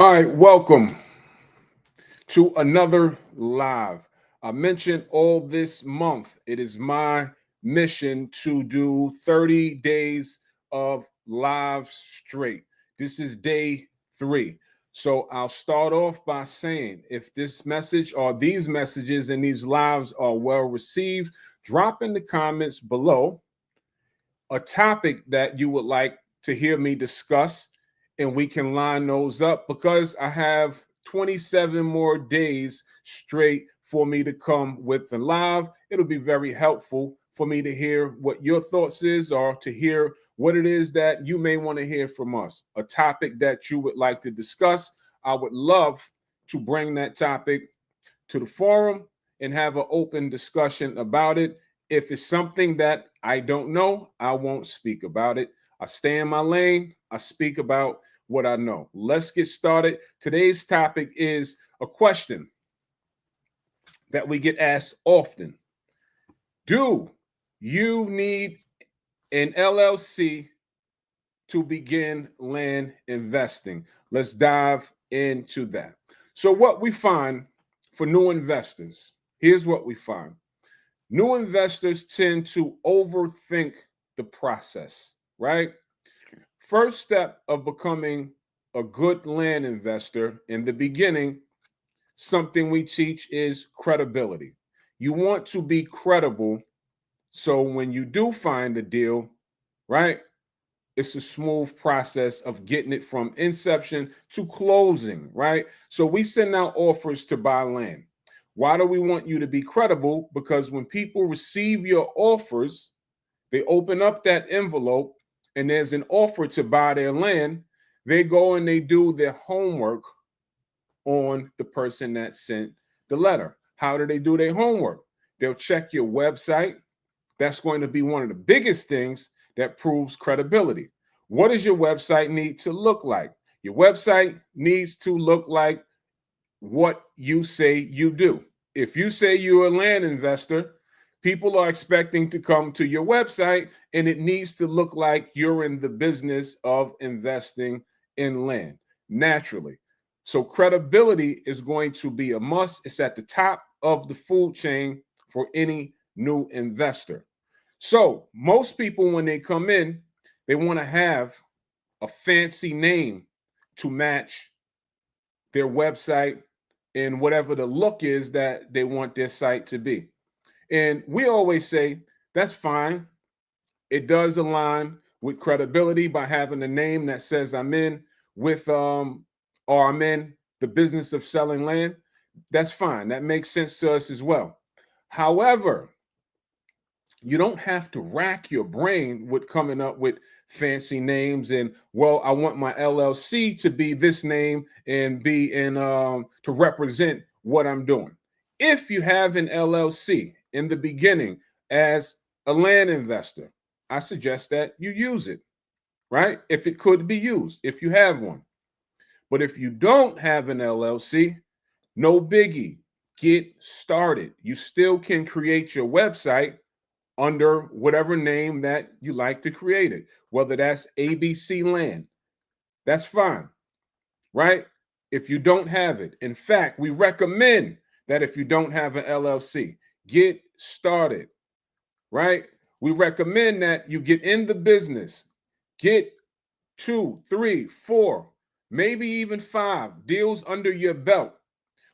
All right, welcome to another live. I mentioned all this month, it is my mission to do 30 days of live straight. This is day 3. So I'll start off by saying if this message or these messages and these lives are well received, drop in the comments below a topic that you would like to hear me discuss, and we can line those up because I have 27 more days straight for me to come with the live. It'll be very helpful for me to hear what your thoughts is or to hear what it is that you may want to hear from us, a topic that you would like to discuss. I would love to bring that topic to the forum and have an open discussion about it. If it's something that I don't know, I won't speak about it. I stay in my lane. I speak about what I know. Let's get started. Today's topic is a question that we get asked often. Do you need an LLC to begin land investing? Let's dive into that. So, what we find for new investors, here's what we find. New investors tend to overthink the process, right? First step of becoming a good land investor in the beginning, something we teach is credibility. You want to be credible so when you do find a deal, right, it's a smooth process of getting it from inception to closing, right? So we send out offers to buy land. Why do we want you to be credible? Because when people receive your offers, they open up that envelope and there's an offer to buy their land. They go and they do their homework on the person that sent the letter. How do they do their homework? They'll check your website. That's going to be one of the biggest things that proves credibility. What does your website need to look like? Your website needs to look like what you say you do. If you say you're a land investor, people are expecting to come to your website, and it needs to look like you're in the business of investing in land naturally. So credibility is going to be a must. It's at the top of the food chain for any new investor. So most people, when they come in, they want to have a fancy name to match their website and whatever the look is that they want their site to be. And we always say that's fine. It does align with credibility by having a name that says I'm in with or I'm in the business of selling land. That's fine. That makes sense to us as well. However, you don't have to rack your brain with coming up with fancy names and, well, I want my LLC to be this name and be in to represent what I'm doing. If you have an LLC in the beginning as a land investor, I suggest that you use it, right? If it could be used, if you have one. But if you don't have an LLC, no biggie. Get started. You still can create your website under whatever name that you like to create it, whether that's ABC Land. That's fine, right? If you don't have it. In fact, we recommend that if you don't have an LLC, get started, right? We recommend that you get in the business, get 2, 3, 4, maybe even 5 deals under your belt.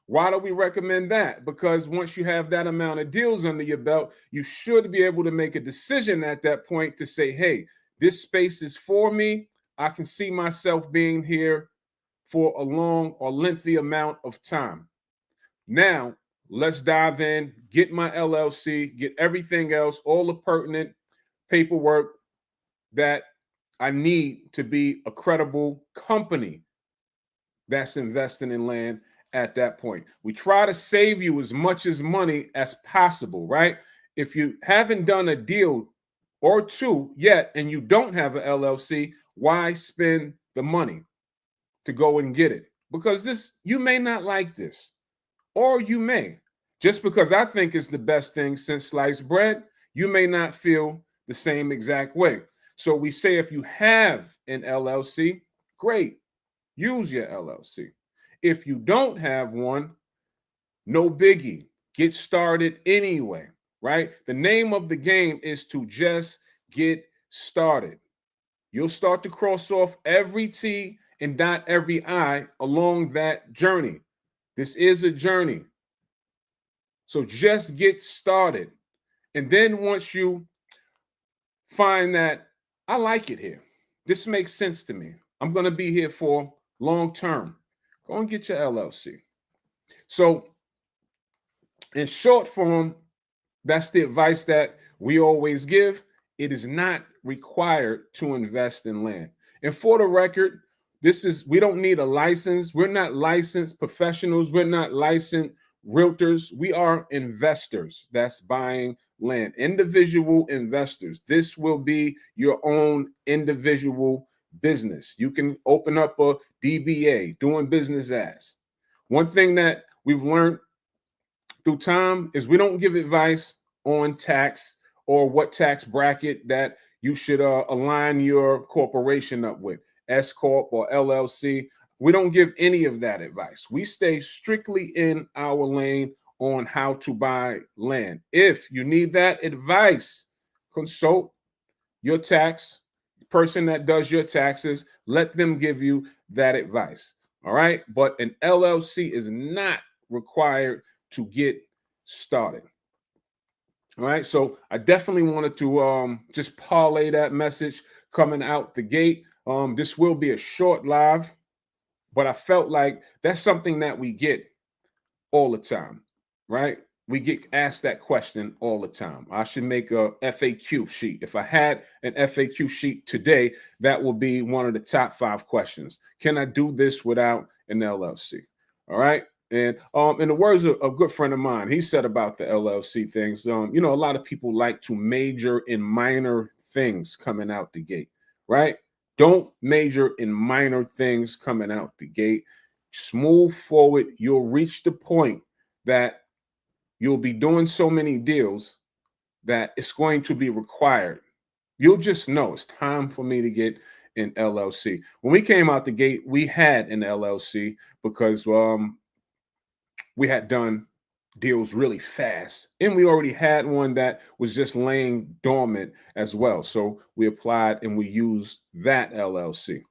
Why do we recommend that? Because once you have that amount of deals under your belt, you should be able to make a decision at that point to say, hey, this space is for me. I can see myself being here for a long or lengthy amount of time. Now, let's dive in, get my LLC, get everything else, all the pertinent paperwork that I need to be a credible company that's investing in land at that point. We try to save you as much as money as possible, right? If you haven't done a deal or two yet and you don't have an LLC, why spend the money to go and get it? Because this, you may not like this, or you may. Just because I think it's the best thing since sliced bread, you may not feel the same exact way. So we say if you have an LLC, great. use your LLC. If you don't have one, no biggie. Get started anyway, right? The name of the game is to just get started. You'll start to cross off every T and dot every I along that journey. This is a journey. So just get started. And then once you find that I like it here, this makes sense to me, I'm going to be here for long term, go and get your LLC. So in short form, that's the advice that we always give. It is not required to invest in land. And for the record, we don't need a license. We're not licensed professionals. We're not licensed realtors. We are investors that's buying land, individual investors. This will be your own individual business. You can open up a DBA, doing business as. One thing that we've learned through time is we don't give advice on tax or what tax bracket that you should align your corporation up with, S Corp or LLC. We don't give any of that advice. We stay strictly in our lane on how to buy land. If you need that advice, consult your tax person that does your taxes. Let them give you that advice. All right. But an LLC is not required to get started. All right. So I definitely wanted to just parlay that message coming out the gate. This will be a short live, but I felt like that's something that we get all the time, right? We get asked that question all the time. I should make a FAQ sheet. If I had an FAQ sheet today, that will be one of the top 5 questions. Can I do this without an LLC? All right. And in the words of a good friend of mine, he said about the LLC things, a lot of people like to major in minor things coming out the gate, right? Don't major in minor things coming out the gate. Smooth forward. You'll reach the point that you'll be doing so many deals that it's going to be required. You'll just know it's time for me to get an LLC. When we came out the gate, we had an LLC because we had done deals really fast, and we already had one that was just laying dormant as well. So we applied and we used that LLC.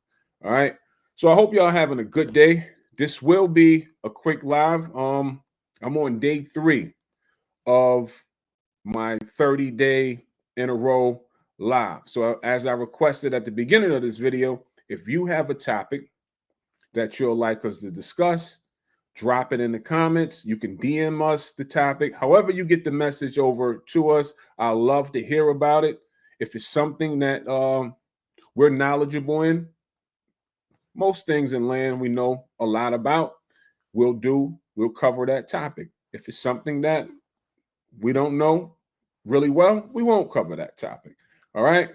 All right. So I hope y'all having a good day. This will be a quick live. I'm on day 3 of my 30-day in a row live. So as I requested at the beginning of this video, if you have a topic that you'll like us to discuss, drop it in the comments. You can DM us the topic. However you get the message over to us, I love to hear about it. If it's something that we're knowledgeable in, most things in land we know a lot about, we'll cover that topic. If it's something that we don't know really well, we won't cover that topic. All right.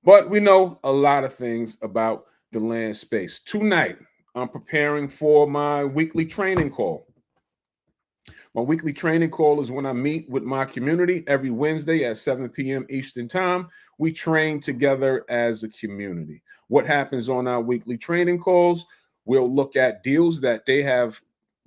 But we know a lot of things about the land space. Tonight, I'm preparing for my weekly training call. My weekly training call is when I meet with my community every Wednesday at 7 p.m. Eastern Time. We train together as a community. What happens on our weekly training calls? We'll look at deals that they have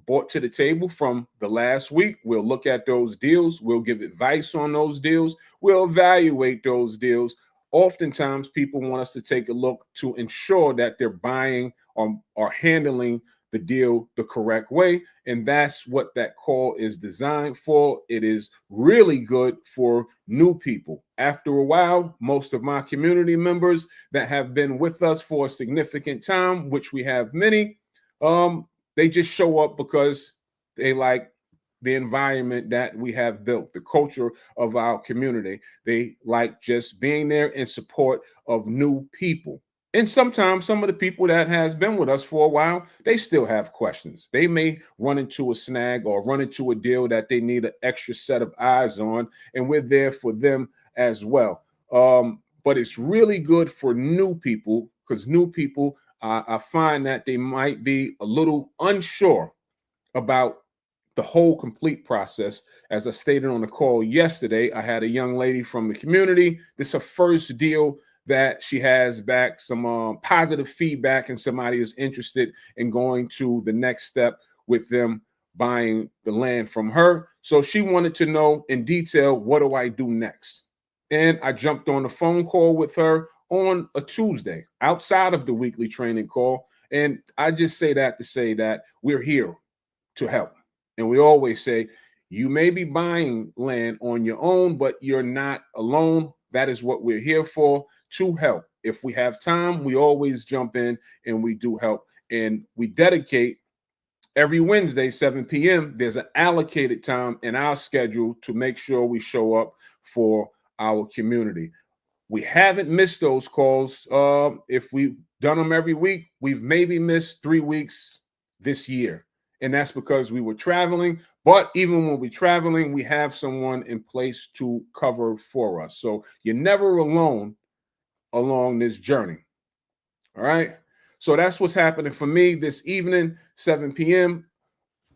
brought to the table from the last week. We'll look at those deals. We'll give advice on those deals. We'll evaluate those deals. Oftentimes, people want us to take a look to ensure that they're buying or handling the deal the correct way. And that's what that call is designed for. It is really good for new people. After a while, most of my community members that have been with us for a significant time, which we have many, they just show up because they like the environment that we have built, the culture of our community. They like just being there in support of new people. And sometimes some of the people that has been with us for a while, they still have questions. They may run into a snag or run into a deal that they need an extra set of eyes on, and we're there for them as well. But it's really good for new people because new people, I find that they might be a little unsure about the whole complete process. As I stated on the call yesterday, I had a young lady from the community. This is her first deal that she has back some positive feedback and somebody is interested in going to the next step with them buying the land from her. So she wanted to know in detail, what do I do next? And I jumped on a phone call with her on a Tuesday outside of the weekly training call. And I just say that to say that we're here to help. And we always say, you may be buying land on your own, but you're not alone. That is what we're here for, to help. If we have time, we always jump in and we do help. And we dedicate every Wednesday, 7 p.m., there's an allocated time in our schedule to make sure we show up for our community. We haven't missed those calls. If we've done them every week, we've maybe missed 3 weeks this year. And that's because we were traveling. But even when we're traveling, we have someone in place to cover for us. So you're never alone along this journey. All right. So that's what's happening for me this evening, 7 p.m.,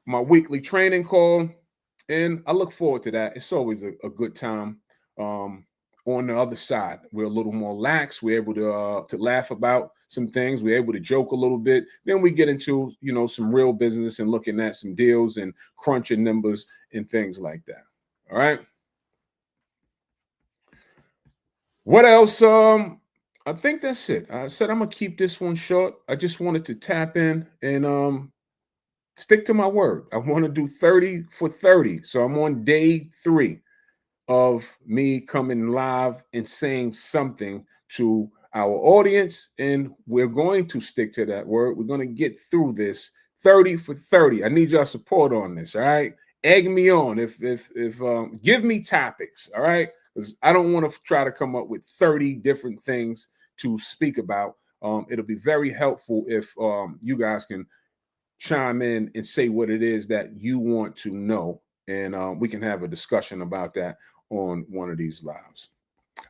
my weekly training call. And I look forward to that. It's always a good time. On the other side, we're a little more lax. We're able to laugh about some things. We're able to joke a little bit. Then we get into, some real business and looking at some deals and crunching numbers and things like that. All right. What else? I think that's it. I said I'm gonna keep this one short. I just wanted to tap in and stick to my word. I want to do 30 for 30. So I'm on day 3 of me coming live and saying something to our audience. And we're going to stick to that word. We're going to get through this 30 for 30. I need your support on this. All right. Egg me on. If give me topics. All right. Because I don't want to try to come up with 30 different things to speak about. It'll be very helpful if you guys can chime in and say what it is that you want to know. And we can have a discussion about that on one of these lives.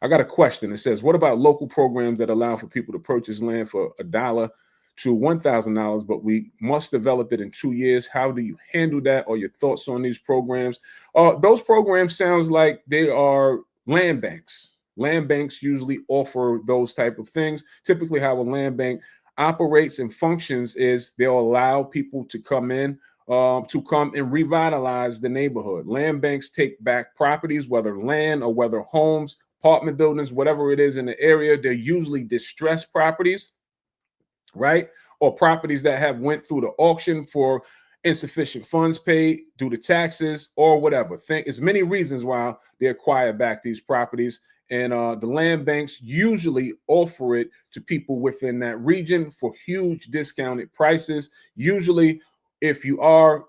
I got a question. It says, what about local programs that allow for people to purchase land for $1 to $1,000, but we must develop it in 2 years? How do you handle that? Or your thoughts on these programs? Those programs sounds like they are land banks. Land banks usually offer those type of things. Typically, how a land bank operates and functions is they'll allow people to come in to come and revitalize the neighborhood. Land banks take back properties, whether land or whether homes, apartment buildings, whatever it is in the area. They're usually distressed properties, right? Or properties that have went through the auction for insufficient funds paid due to taxes or whatever. Think there's many reasons why they acquire back these properties. And the land banks usually offer it to people within that region for huge discounted prices. Usually, if you are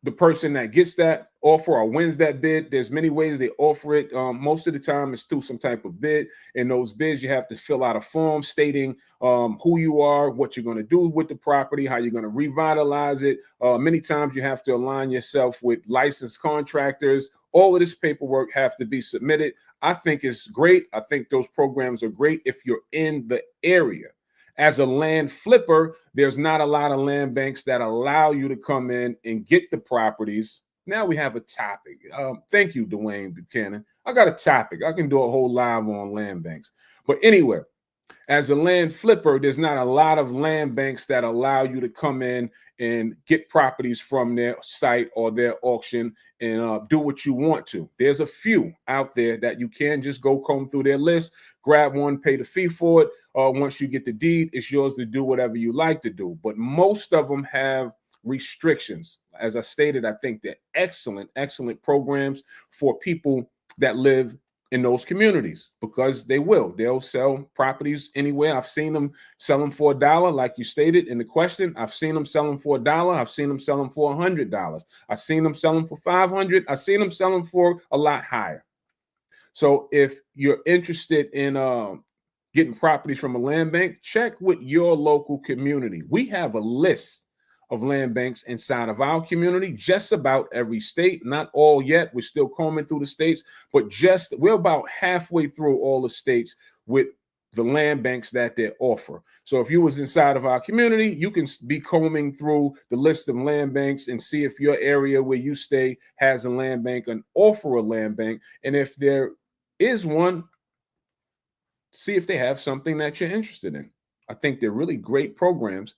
the person that gets that offer or wins that bid, there's many ways they offer it. Most of the time it's through some type of bid. In those bids, you have to fill out a form stating who you are, what you're going to do with the property, how you're going to revitalize it. Many times you have to align yourself with licensed contractors. All of this paperwork have to be submitted. I think it's great. I think those programs are great if you're in the area. As a land flipper, there's not a lot of land banks that allow you to come in and get the properties. Now we have a topic. Thank you, Dwayne Buchanan. I got a topic. I can do a whole live on land banks. But anyway, as a land flipper, there's not a lot of land banks that allow you to come in and get properties from their site or their auction and do what you want to. There's a few out there that you can just go comb through their list, grab one, pay the fee for it. Once you get the deed, it's yours to do whatever you like to do. But most of them have restrictions. As I stated, I think they're excellent programs for people that live in those communities, because they'll sell properties anywhere. I've seen them sell them for $1, like you stated in the question. I've seen them sell them for $1. I've seen them sell them for $100. I've seen them sell them for $500. I've seen them sell them for a lot higher. So if you're interested in getting properties from a land bank, check with your local community. We have a list of land banks inside of our community, just about every state, not all yet. We're still combing through the states, but we're about halfway through all the states with the land banks that they offer. So if you was inside of our community, you can be combing through the list of land banks and see if your area where you stay has a land bank and offer a land bank. And if there is one, see if they have something that you're interested in. I think they're really great programs.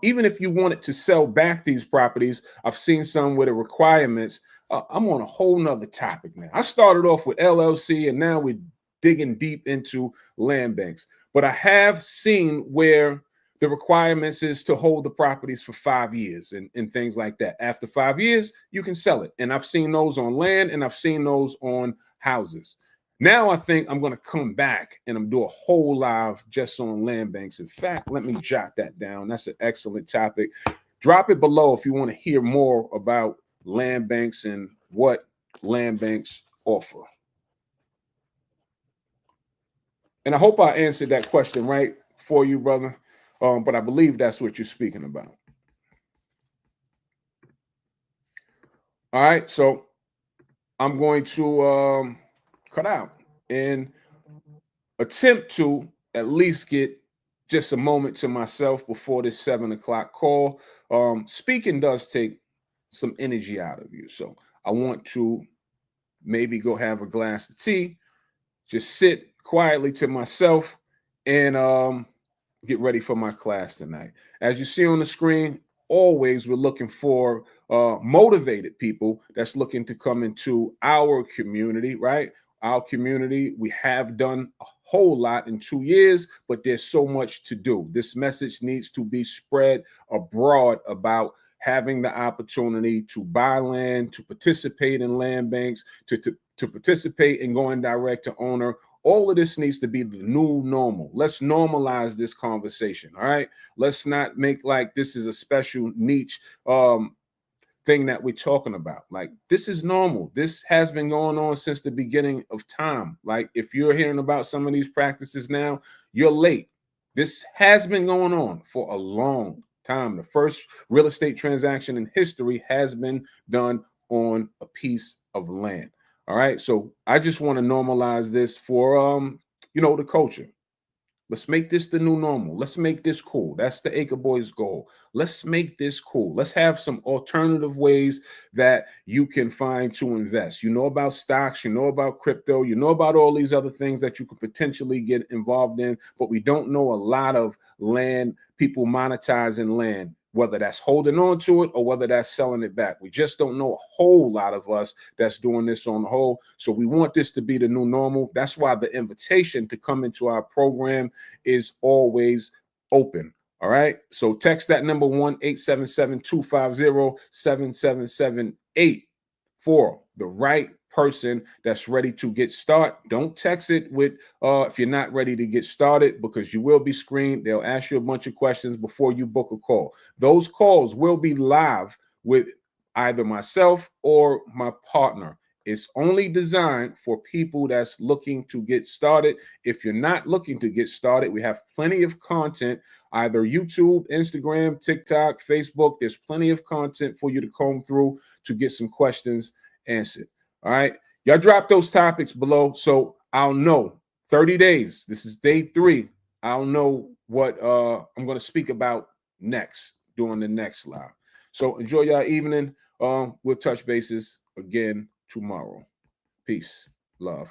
Even if you wanted to sell back these properties, I've seen some with the requirements. I'm on a whole nother topic now. I started off with LLC and now we're digging deep into land banks. But I have seen where the requirements is to hold the properties for 5 years and things like that. After 5 years, you can sell it. And I've seen those on land and I've seen those on houses. Now I think I'm going to come back and I'm do a whole live just on land banks. In fact, let me jot that down. That's an excellent topic. Drop it below if you want to hear more about land banks and what land banks offer. And I hope I answered that question right for you, brother. But I believe that's what you're speaking about. All right, so I'm going to cut out and attempt to at least get just a moment to myself before this 7 o'clock call. Speaking does take some energy out of you. So I want to maybe go have a glass of tea, just sit quietly to myself and get ready for my class tonight. As you see on the screen, always we're looking for motivated people that's looking to come into our community, right? Our community, we have done a whole lot in 2 years, but there's so much to do. This message needs to be spread abroad about having the opportunity to buy land, to participate in land banks, to participate in going direct to owner. All of this needs to be the new normal. Let's normalize this conversation. All right. Let's not make like this is a special niche thing that we're talking about. Like, this is normal. This has been going on since the beginning of time. Like, if you're hearing about some of these practices now, you're late. This has been going on for a long time. The first real estate transaction in history has been done on a piece of land. All right. So I just want to normalize this for the culture. Let's make this the new normal. Let's make this cool. That's the Acre Boys goal. Let's make this cool. Let's have some alternative ways that you can find to invest. You know about stocks, you know about crypto, you know about all these other things that you could potentially get involved in, but we don't know a lot of land, people monetizing land, whether that's holding on to it or whether that's selling it back. We just don't know a whole lot of us that's doing this on the whole. So we want this to be the new normal. That's why the invitation to come into our program is always open. All right. So text that number 1-877-250-7778 for the right person that's ready to get started. Don't text it with if you're not ready to get started, because you will be screened. They'll ask you a bunch of questions before you book a call. Those calls will be live with either myself or my partner. It's only designed for people that's looking to get started. If you're not looking to get started, we have plenty of content, either YouTube, Instagram, TikTok, Facebook. There's plenty of content for you to comb through to get some questions answered. All right. Y'all drop those topics below so I'll know. 30 days. This is day 3. I'll know what I'm going to speak about next during the next live. So enjoy your evening. We'll touch bases again tomorrow. Peace. Love.